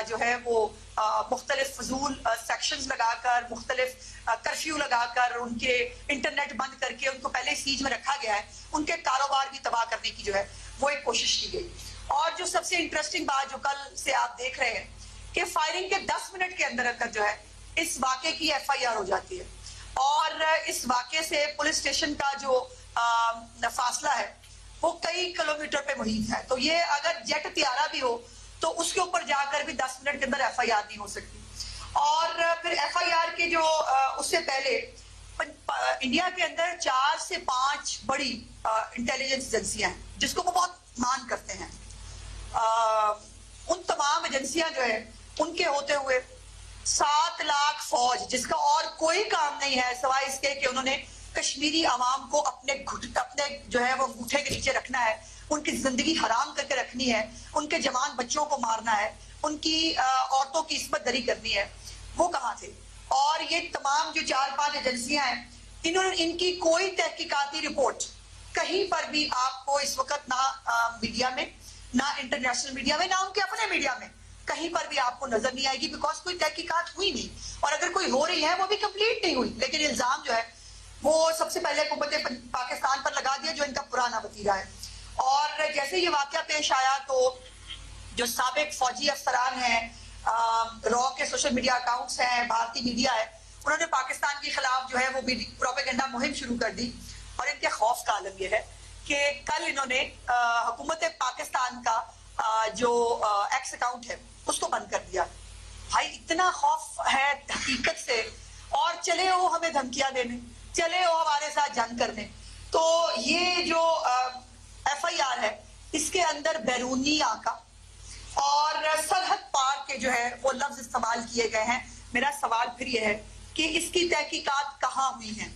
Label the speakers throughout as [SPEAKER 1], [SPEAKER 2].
[SPEAKER 1] जो है वो मुख्तलिफ फजूल सेक्शंस लगाकर, मुख्तलिफ कर्फ्यू लगाकर, उनके इंटरनेट बंद करके उनको पहले सीज में रखा गया है, उनके कारोबार भी तबाह करने की जो है वो एक कोशिश की गई। और जो सबसे इंटरेस्टिंग बात जो कल से आप देख रहे हैं कि फायरिंग के 10 मिनट के अंदर अंदर जो है इस वाक़े की FIR हो जाती है और इस वाक़े से पुलिस स्टेशन का जो फासला है वो कई किलोमीटर पे मुहित है। तो ये अगर जेट तियारा भी हो तो उसके ऊपर जाकर भी 10 मिनट के अंदर FIR नहीं हो सकती। और फिर FIR के जो उससे पहले इंडिया के अंदर 4 से 5 बड़ी इंटेलिजेंस एजेंसियां हैं जिसको वो बहुत मान करते हैं। उन तमाम एजेंसियां जो है उनके होते हुए 7 लाख फौज जिसका और कोई काम नहीं है सिवाय इसके कि उन्होंने कश्मीरी आवाम को अपने जो है वो अंगूठे के नीचे रखना है, उनकी जिंदगी हराम करके रखनी है, उनके जवान बच्चों को मारना है, उनकी औरतों की इस्मत दरी करनी है, वो कहाँ थे? और ये तमाम जो 4-5 एजेंसियां हैं इन्होंने इनकी कोई तहकीकाती रिपोर्ट कहीं पर भी आपको इस वक्त ना मीडिया में, ना इंटरनेशनल मीडिया में, ना उनके अपने मीडिया में कहीं पर भी आपको नजर नहीं आएगी, बिकॉज कोई तहकीकात हुई नहीं। और अगर कोई हो रही है वो भी कंप्लीट नहीं हुई। लेकिन इल्जाम जो है वो सबसे पहले हुकूमत पाकिस्तान पर लगा दिया जो इनका पुराना वतीरा है। और जैसे ये वाकया पेश आया तो जो साबिक फौजी अफसरान हैं, रॉ के सोशल मीडिया अकाउंट्स हैं, भारतीय मीडिया है, उन्होंने पाकिस्तान के खिलाफ जो है वो प्रोपेगेंडा मुहिम शुरू कर दी। और इनके खौफ का आलम यह है कि कल इन्होंने हुकूमत पाकिस्तान का जो एक्स अकाउंट है उसको बंद कर दिया। भाई इतना खौफ है हकीकत से, और चले वो हमें धमकियां देने, चले वो हमारे साथ जंग करने। तो ये जो FIR है इसके अंदर बैरूनी आका और सरहद पार के जो है वो लफ्ज इस्तेमाल किए गए हैं। मेरा सवाल फिर ये है कि इसकी तहकीकात कहाँ हुई है?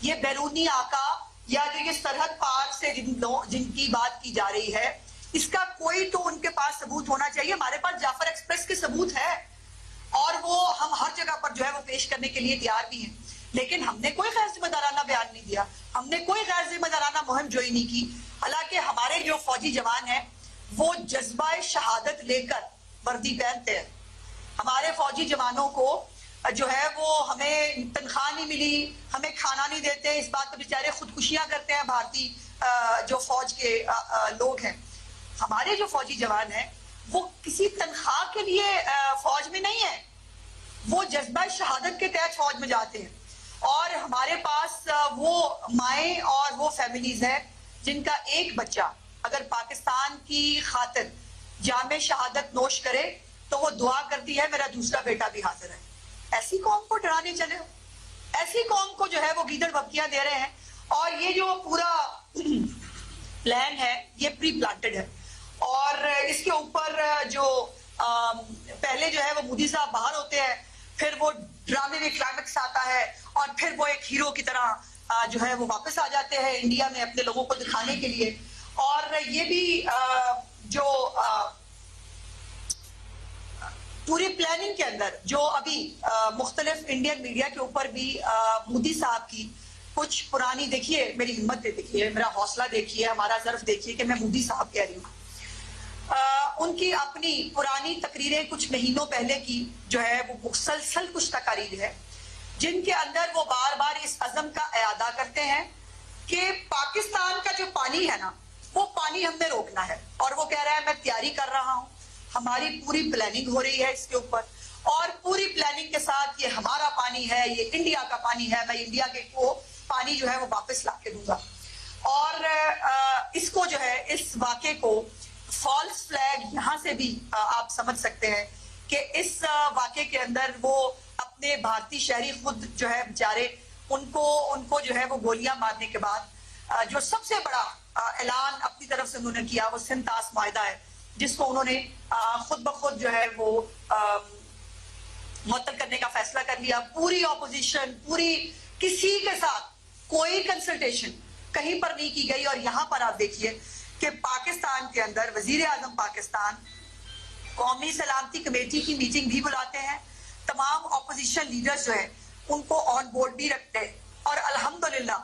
[SPEAKER 1] ये बैरूनी आका या जो ये सरहद पार से जिनकी बात की जा रही है इसका कोई तो उनके पास सबूत होना चाहिए। हमारे पास जाफर एक्सप्रेस के सबूत है और वो हम हर जगह पर जो है वो पेश करने के लिए तैयार भी हैं, लेकिन हमने कोई गैर जिम्मेदाराना बयान नहीं दिया, हमने कोई गैर जिम्मेदाराना मुहिम जोई नहीं की। हालांकि हमारे जो फौजी जवान हैं वो जज्बा शहादत लेकर वर्दी पहनते हैं। हमारे फौजी जवानों को जो है वो हमें तनख्वाह नहीं मिली, हमें खाना नहीं देते, इस बात पर बेचारे खुदकुशियां करते हैं भारतीय जो फौज के लोग हैं। हमारे जो फौजी जवान हैं वो किसी तनख्वाह के लिए फौज में नहीं है, वो जज्बा शहादत के तहत फौज में जाते हैं। और हमारे पास वो माएँ और वो फैमिलीज हैं जिनका एक बच्चा अगर पाकिस्तान की खातिर जामे शहादत नोश करे तो वो दुआ करती है मेरा दूसरा बेटा भी हाजिर है। ऐसी कौम को डराने चले हो, ऐसी कौम को जो है वो गीदड़ भपकियां दे रहे हैं। और ये जो पूरा प्लान है ये प्री प्लांटेड है। और इसके ऊपर जो पहले जो है वो मोदी साहब बाहर होते हैं, फिर वो ड्रामे में क्लाइमेक्स आता है और फिर वो एक हीरो की तरह जो है वो वापस आ जाते हैं इंडिया में अपने लोगों को दिखाने के लिए। और ये भी जो पूरी प्लानिंग के अंदर जो अभी मुख्तलिफ इंडियन मीडिया के ऊपर भी मोदी साहब की कुछ पुरानी, देखिए मेरी हिम्मत देखिए, मेरा हौसला देखिए, हमारा ज़र्फ देखिए कि मैं मोदी साहब कह रही हूँ। उनकी अपनी पुरानी तकरीरें कुछ महीनों पहले की जो है वो मुसलसल कुछ तकारीर है जिनके अंदर वो बार बार इस अज़म का इरादा करते हैं कि पाकिस्तान का जो पानी है ना वो पानी हमने रोकना है। और वो कह रहा है मैं तैयारी कर रहा हूँ, हमारी पूरी प्लानिंग हो रही है इसके ऊपर, और पूरी प्लानिंग के साथ ये हमारा पानी है, ये इंडिया का पानी है, मैं इंडिया के को पानी जो है वो वापस ला के दूंगा। और इसको जो है इस वाक़े को फॉल्स फ्लैग यहाँ से भी आप समझ सकते हैं कि इस वाक़े के अंदर वो अपने भारतीय शहरी खुद जो है बेचारे उनको जो है वो गोलियां मारने के बाद जो सबसे बड़ा ऐलान अपनी तरफ से उन्होंने किया वो सिंतास माहिदा है, जिसको उन्होंने खुद ब खुद जो है वो मुअत्तल करने का फैसला कर लिया। पूरी ऑपोजिशन, पूरी किसी के साथ कोई कंसल्टेशन कहीं पर नहीं की गई। और यहाँ पर आप देखिए कि पाकिस्तान के अंदर वजीर आजम पाकिस्तान कौमी सलामती कमेटी की मीटिंग भी बुलाते हैं, तमाम ऑपोजिशन लीडर्स जो है उनको ऑन बोर्ड भी रखते हैं। और अल्हम्दुलिल्लाह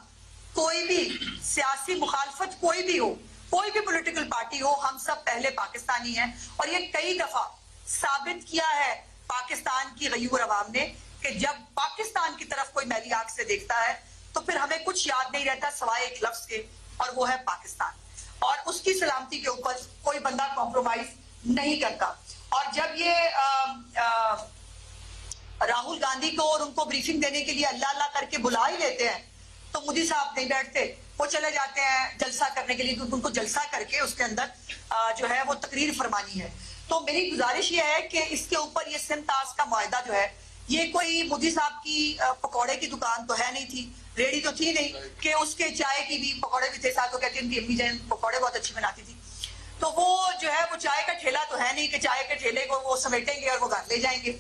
[SPEAKER 1] कोई भी सियासी मुखालफत कोई भी हो, कोई भी पॉलिटिकल पार्टी हो, हम सब पहले पाकिस्तानी हैं। और ये कई दफा साबित किया है पाकिस्तान की गयूर अवाम ने कि जब पाकिस्तान की तरफ कोई मैली आंख से देखता है तो फिर हमें कुछ याद नहीं रहता सवाए एक लफ्ज के, और वो है पाकिस्तान। और उसकी सलामती के ऊपर कोई बंदा कॉम्प्रोमाइज नहीं करता। और जब ये राहुल गांधी को और उनको ब्रीफिंग देने के लिए अल्लाह अल्लाह करके बुला ही लेते हैं तो मोदी साहब नहीं बैठते, वो चले जाते हैं जलसा करने के लिए, क्योंकि उनको जलसा करके उसके अंदर जो है वो तकरीर फरमानी है। तो मेरी गुजारिश ये है कि इसके ऊपर ये सिंध ताश का मुआहदा जो है, ये कोई मोदी साहब की पकौड़े की दुकान तो है नहीं थी, रेडी तो थी नहीं कि उसके चाय की भी पकौड़े भी थे साथ, वो कहती उनकी अम्मी जैन पकौड़े बहुत अच्छी बनाती थी। तो वो जो है वो चाय का ठेला तो है नहीं कि चाय के ठेले को वो समेटेंगे और वो घर ले जाएंगे।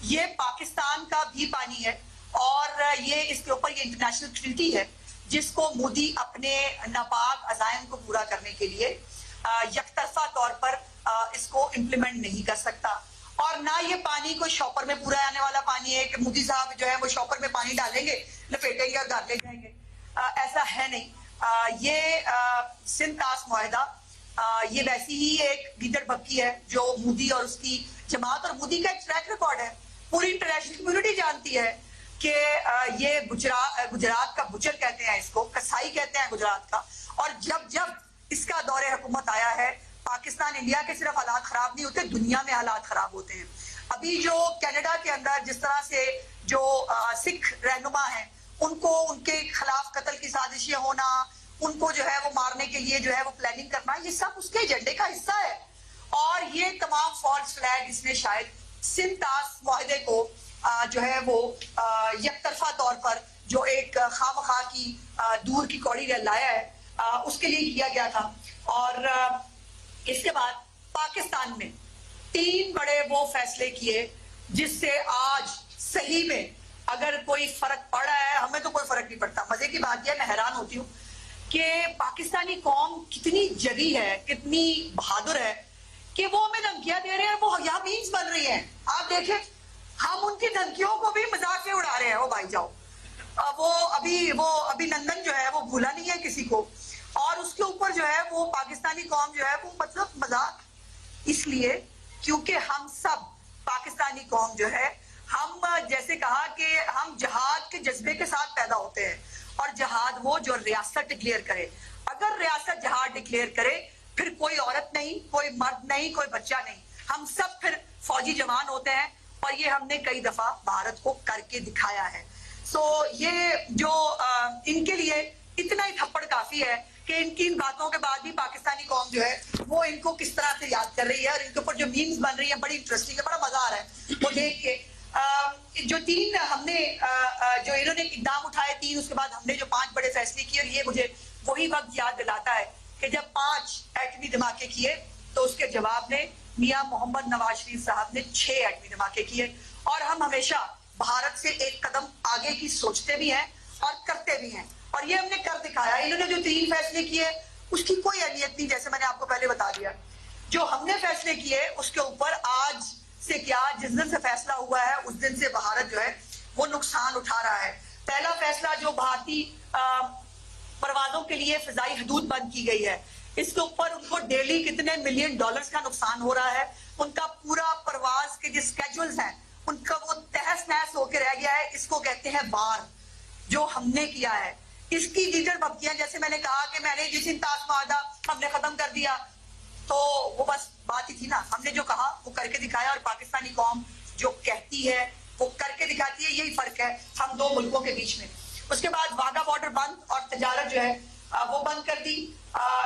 [SPEAKER 1] ये पाकिस्तान का भी पानी है और ये इसके ऊपर ये इंटरनेशनल ट्रीटी है जिसको मोदी अपने नापाक अज़ाइम को पूरा करने के लिए यकतरफा तौर पर इसको इम्प्लीमेंट नहीं कर सकता। और ना ये पानी कोई शॉपर में पूरा आने वाला पानी है कि मोदी साहब जो है वो शॉपर में पानी डालेंगे, लपेटेंगे और घर ले जाएंगे, ऐसा है नहीं। ये सिंध ताश मुआहदा ये वैसी ही एक गीदड़ बक्की है जो मोदी और उसकी जमात, और मोदी का एक ट्रैक रिकॉर्ड है, पूरी इंटरनेशनल कम्युनिटी जानती है कि ये गुजरात का बुचर कहते हैं, इसको कसाई कहते हैं गुजरात का। और जब जब इसका दौरे हुकूमत आया है, पाकिस्तान इंडिया के सिर्फ हालात खराब नहीं होते, दुनिया में हालात खराब होते हैं। अभी जो कनाडा के अंदर जिस तरह से जो सिख रहनुमा है उनको उनके खिलाफ कत्ल की साजिशें होना, उनको जो है वो मारने के लिए जो है वो प्लानिंग करना, ये सब उसके एजेंडे का हिस्सा है। और ये तमाम फॉल्स फ्लैग इसने शायद सिंध ताश मुआहदे को जो है वो यकतरफा तौर पर जो एक खामखा की दूर की कौड़ी लाया है उसके लिए किया गया था। और इसके बाद पाकिस्तान में 3 बड़े वो फैसले किए जिससे आज सही में अगर कोई फर्क पड़ रहा है, हमें तो कोई फर्क नहीं पड़ता। मजे की बात यह, मैं हैरान होती हूँ कि पाकिस्तानी कौम कितनी जगी है, कितनी बहादुर है कि वो हमें धमकियां दे रहे हैं, वो यहाँ मीम्स बन रही हैं। आप देखें, हम उनकी धमकियों को भी मजाक में उड़ा रहे हैं। वो भाई जाओ, वो अभिनंदन जो है वो भूला नहीं है किसी को, और उसके ऊपर जो है वो पाकिस्तानी कौम जो है वो मतलब मजाक, इसलिए क्योंकि हम सब पाकिस्तानी कौम जो है, हम जैसे कहा कि हम जहाद के जज्बे के साथ पैदा होते हैं, और जहाद वो जो रियासत डिक्लेयर करे। अगर रियासत जहाद डिक्लेयर करे फिर कोई औरत नहीं, कोई मर्द नहीं, कोई बच्चा नहीं, हम सब फिर फौजी जवान होते हैं। और ये हमने कई दफा भारत को करके दिखाया है। सो ये जो इनके लिए इतना ही थप्पड़ काफी है कि इनकी इन बातों के बाद भी पाकिस्तानी कौम जो है वो इनको किस तरह से याद कर रही है, और इनके ऊपर जो मीम्स बन रही है बड़ी इंटरेस्टिंग है, बड़ा मजा आ रहा है वो देख के। जो 3 हमने जो इन्होंने इकदाम उठाए 3, उसके बाद हमने जो 5 बड़े फैसले किए, और ये मुझे वही वक्त याद दिलाता है कि जब 5 एटमी धमाके किए तो उसके जवाब में मियां मोहम्मद नवाज शरीफ साहब ने 6 एटमी धमाके किए। और हम हमेशा भारत से एक कदम आगे की सोचते भी हैं और करते भी हैं, और ये हमने कर दिखाया। इन्होंने जो 3 फैसले किए उसकी कोई अहमियत नहीं, जैसे मैंने आपको पहले बता दिया। जो हमने फैसले किए उसके ऊपर आज से क्या, जिस दिन से फैसला हुआ है उस दिन से भारत जो है वो नुकसान उठा रहा है। पहला फैसला जो भारतीय परवाजों के लिए फिजाई हदूद बंद की गई है, इसके ऊपर उनको डेली कितने $मिलियन का नुकसान हो रहा है। उनका पूरा परवाज के जो स्केड्यूल्स हैं उनका वो तहस नहस होकर रह गया है। इसको कहते हैं बार, जो हमने किया है। इसकी लीडर बब्तियां, जैसे मैंने कहा कि मैंने जिस सिंध ताश मुआहदा हमने खत्म कर दिया, तो वो बस बात ही थी ना, हमने जो कहा वो करके दिखाया। और पाकिस्तानी कौम जो कहती है वो करके दिखाती है, यही फर्क है हम 2 मुल्कों के बीच में। उसके बाद वाघा बॉर्डर बंद और तजारत जो है वो बंद कर दी।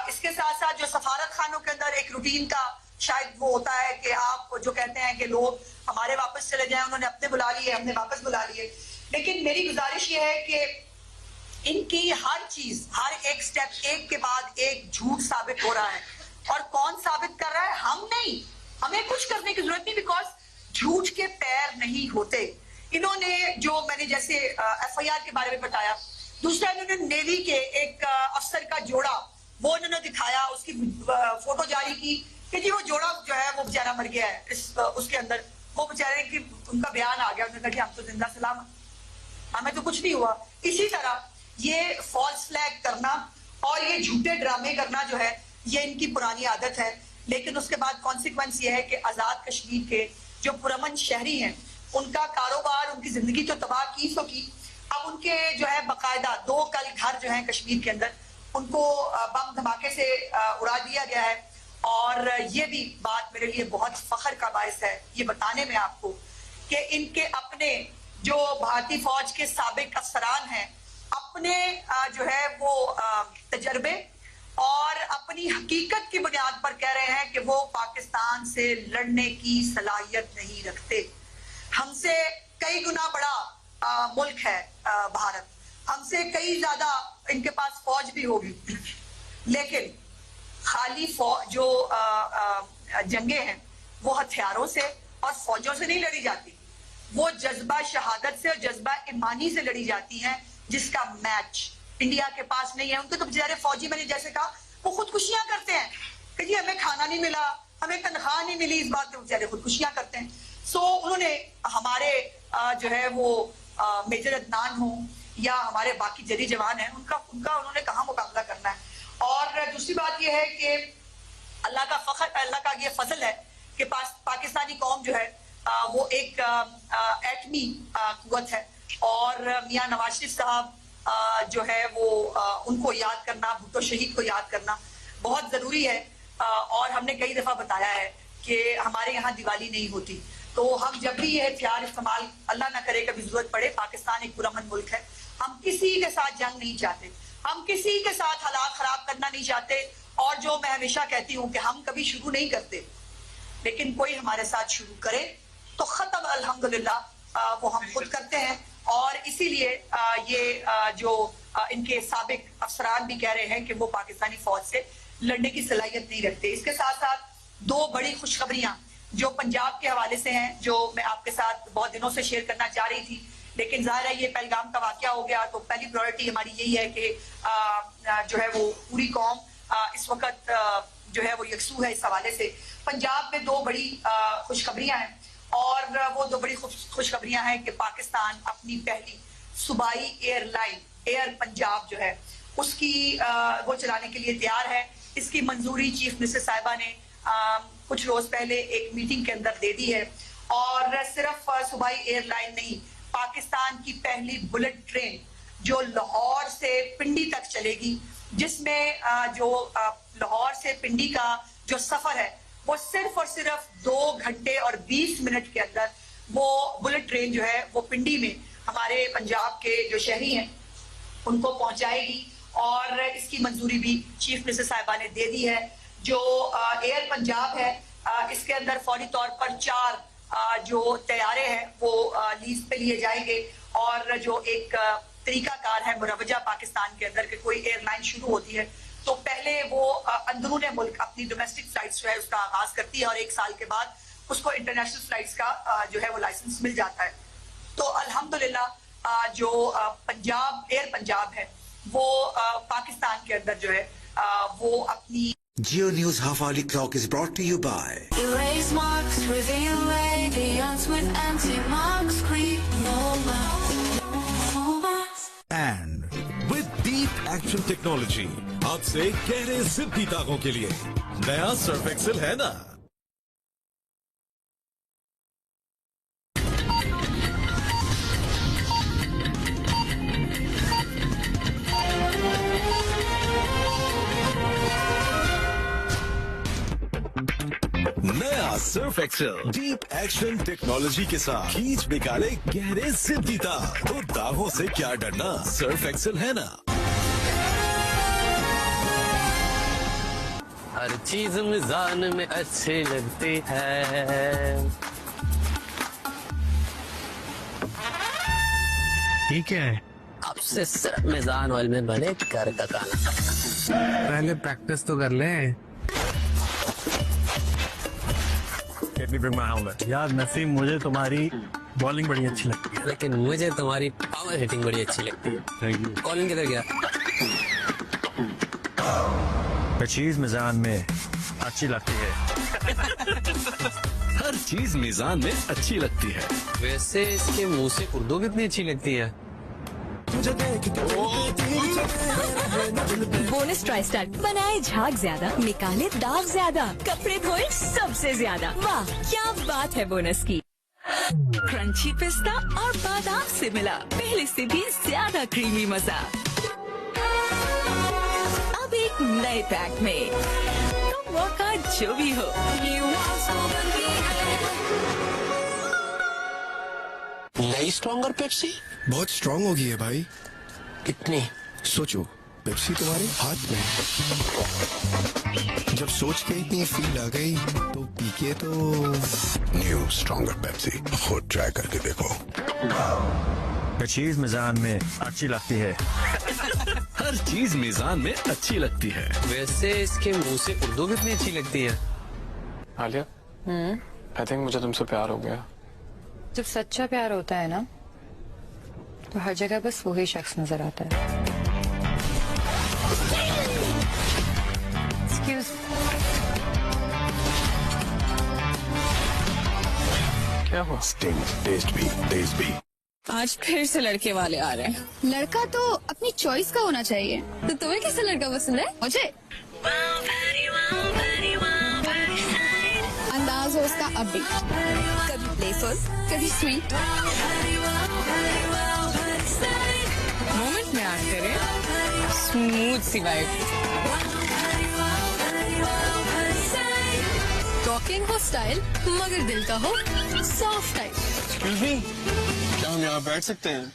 [SPEAKER 1] इसके साथ साथ जो सफारत खानों के अंदर एक रूटीन का शायद वो होता है कि आप जो कहते हैं कि लोग हमारे वापस चले जाएं, उन्होंने अपने बुला लिए, हमने वापस बुला लिए। लेकिन मेरी गुजारिश ये है कि इनकी हर चीज, हर एक स्टेप एक के बाद एक झूठ साबित हो रहा है। और कौन साबित कर रहा है? हम नहीं, हमें कुछ करने की जरूरत नहीं, बिकॉज झूठ के पैर नहीं होते। इन्होंने जो मैंने जैसे FIR के बारे में बताया, दूसरा इन्होंने नेवी के एक अफसर का जोड़ा वो इन्होंने दिखाया, उसकी फोटो जारी की कि जी वो जोड़ा जो है वो बेचारा मर गया है। उसके अंदर वो बेचारे की उनका बयान आ गया, उन्होंने कहा कि हम तो जिंदा सलामत, हमें तो कुछ नहीं हुआ। इसी तरह ये फॉल्स फ्लैग करना और ये झूठे ड्रामे करना जो है ये इनकी पुरानी आदत है। लेकिन उसके बाद कॉन्सिक्वेंस ये है कि आजाद कश्मीर के जो पुरअमन शहरी हैं उनका कारोबार, उनकी जिंदगी तो तबाह की सो की, अब उनके जो है बाकायदा 2 कल घर जो है कश्मीर के अंदर उनको बम धमाके से उड़ा दिया गया है। और ये भी बात मेरे लिए बहुत फख्र का बायस है ये बताने में आपको कि इनके अपने जो भारतीय फौज के साबिक अफसरान हैं अपने जो है वो तजर्बे और अपनी हकीकत की बुनियाद पर कह रहे हैं कि वो पाकिस्तान से लड़ने की सलाहियत नहीं रखते। हमसे कई गुना बड़ा मुल्क है भारत, हमसे कई ज्यादा इनके पास फौज भी होगी, लेकिन खाली जो जंगे हैं वो हथियारों से और फौजों से नहीं लड़ी जाती, वो जज्बा शहादत से और जज्बा ईमानी से लड़ी जाती हैं, जिसका मैच इंडिया के पास नहीं है। उनके तो बेचारे फौजी, मैंने जैसे कहा, वो खुदकुशियां करते हैं कि जी हमें खाना नहीं मिला, हमें तनख्वाह नहीं मिली, इस बात पे बेचारे खुदकुशियां करते हैं। सो उन्होंने हमारे जो है वो मेजर अदनान हो या हमारे बाकी जरी जवान हैं, उनका उन्होंने कहाँ मुकाबला करना है। और दूसरी बात यह है कि अल्लाह का फख्र, अल्लाह का ये फजल है कि पाकिस्तानी कौम जो है वो एक एटमी कुव्वत है। और मियां नवाज शरीफ साहब जो है वो उनको याद करना, भुट्टो शहीद को याद करना बहुत जरूरी है। और हमने कई दफा बताया है कि हमारे यहाँ दिवाली नहीं होती, तो हम जब भी ये हथियार इस्तेमाल, अल्लाह ना करे कभी जरूरत पड़े, पाकिस्तान एक पुरअमन मुल्क है, हम किसी के साथ जंग नहीं चाहते, हम किसी के साथ हालात खराब करना नहीं चाहते। और जो मैं हमेशा कहती हूँ कि हम कभी शुरू नहीं करते, लेकिन कोई हमारे साथ शुरू करे तो खत्म अल्हम्दुलिल्लाह वो हम खुद करते हैं। और इसीलिए ये जो इनके साबिक अफसरान भी कह रहे हैं कि वो पाकिस्तानी फौज से लड़ने की सलाहियत नहीं रखते। इसके साथ साथ 2 बड़ी खुशखबरियां जो पंजाब के हवाले से हैं, जो मैं आपके साथ बहुत दिनों से शेयर करना चाह रही थी, लेकिन जाहिर है ये पहलगाम का वाकया हो गया, तो पहली प्रायोरिटी हमारी यही है कि जो है वो पूरी कौम इस वक्त जो है वो यकसू है। इस हवाले से पंजाब में 2 बड़ी खुशखबरियां हैं, और वो 2 बड़ी खुशखबरियां हैं कि पाकिस्तान अपनी पहली सूबाई एयरलाइन एयर पंजाब जो है उसकी वो चलाने के लिए तैयार है। इसकी मंजूरी चीफ मिनिस्टर साहिबा ने कुछ रोज पहले एक मीटिंग के अंदर दे दी है। और सिर्फ सूबाई एयरलाइन नहीं, पाकिस्तान की पहली बुलेट ट्रेन जो लाहौर से पिंडी तक चलेगी, जिसमें जो लाहौर से पिंडी का जो सफर है वो सिर्फ और सिर्फ 2 घंटे और 20 मिनट के अंदर वो बुलेट ट्रेन जो है वो पिंडी में हमारे पंजाब के जो शहरी हैं उनको पहुंचाएगी। और इसकी मंजूरी भी चीफ मिनिस्टर साहिबा ने दे दी है। जो एयर पंजाब है इसके अंदर फौरी तौर पर 4 जो तैयारे हैं वो लीज पे लिए जाएंगे। और जो एक तरीकाकार है मुरवजा पाकिस्तान के अंदर कि कोई एयरलाइन शुरू होती है तो पहले वो अंदरूने मुल्क अपनी डोमेस्टिक फ्लाइट्स जो है उसका आगाज करती है, और 1 साल के बाद उसको इंटरनेशनल फ्लाइट्स का जो है वो लाइसेंस मिल जाता है। तो अल्हम्दुलिल्लाह जो पंजाब एयर पंजाब है वो पाकिस्तान के अंदर जो है वो अपनी
[SPEAKER 2] Geo News Half-Hourly Clock is brought to you by
[SPEAKER 3] Erase marks, reveal radiance with anti-marks, creep, no marks, no marks.
[SPEAKER 4] And with Deep Action Technology, अब से गहरे जिद्दी दागों के लिए नया सर्फ एक्सेल है ना। नया Surf Excel deep action technology के साथ खींच निकाले गहरे जिद्दी दाग, तो दागों से क्या डरना, सर्फ एक्सेल है ना।
[SPEAKER 5] हर चीज मिजान में अच्छी लगती है।
[SPEAKER 6] ये क्या है?
[SPEAKER 5] अब से सिर्फ मिजान ऑयल में बने घर का खाना।
[SPEAKER 6] पहले प्रैक्टिस तो कर ले। यार नसीम, मुझे तुम्हारी बॉलिंग बड़ी अच्छी लगती है,
[SPEAKER 5] लेकिन मुझे तुम्हारी पावर हिटिंग बड़ी अच्छी लगती है।
[SPEAKER 6] Thank you.
[SPEAKER 5] कॉलिंग किधर गया?
[SPEAKER 6] चीज मिजान में अच्छी लगती है।
[SPEAKER 4] हर चीज मीजान में अच्छी लगती है।
[SPEAKER 5] वैसे इसके मुंह से उर्दू कितनी अच्छी लगती है।
[SPEAKER 7] बोनस ट्राई स्टार बनाए झाग ज्यादा, निकाले दाग ज्यादा, कपड़े धोए सबसे ज्यादा। वाह क्या बात है बोनस की। क्रंची पिस्ता और बादाम से मिला पहले से भी ज्यादा क्रीमी मजा, अब एक नए पैक में। तो मौका जो भी हो,
[SPEAKER 5] नई स्ट्रॉन्गर पेप्सी
[SPEAKER 8] बहुत स्ट्रांग हो गई है भाई।
[SPEAKER 5] कितनी?
[SPEAKER 8] सोचो, पेप्सी तुम्हारे हाथ में है। जब सोच के इतनी फील आ गई तो पी के तो
[SPEAKER 2] न्यू स्ट्रॉन्गर पेप्सी खुद ट्राई करके देखो।
[SPEAKER 6] चीज मिजान में अच्छी लगती है।
[SPEAKER 4] हर चीज मीजान में अच्छी लगती है।
[SPEAKER 5] वैसे इसके मुंह से उर्दू कितनी अच्छी लगती है।
[SPEAKER 9] आलिया, आई थिंक मुझे तुमसे प्यार हो गया।
[SPEAKER 10] जब सच्चा प्यार होता है ना तो हर जगह बस वही शख्स नजर आता है। Excuse me.
[SPEAKER 9] क्या हुआ?
[SPEAKER 2] स्टिंग, टेस्ट भी।
[SPEAKER 7] आज फिर से लड़के वाले आ रहे हैं।
[SPEAKER 11] लड़का तो अपनी चॉइस का होना चाहिए। तो तुम्हें कैसा लड़का पसंद है? मुझे अंदाज हो उसका अपबीट, कभी प्लेफुल, कभी स्वीट,
[SPEAKER 7] मोमेंट में याद करें, स्मूथ सी वाइब, टॉकिंग हो स्टाइल मगर दिल का हो सॉफ्ट टाइप।
[SPEAKER 9] क्या हम यहाँ बैठ सकते हैं?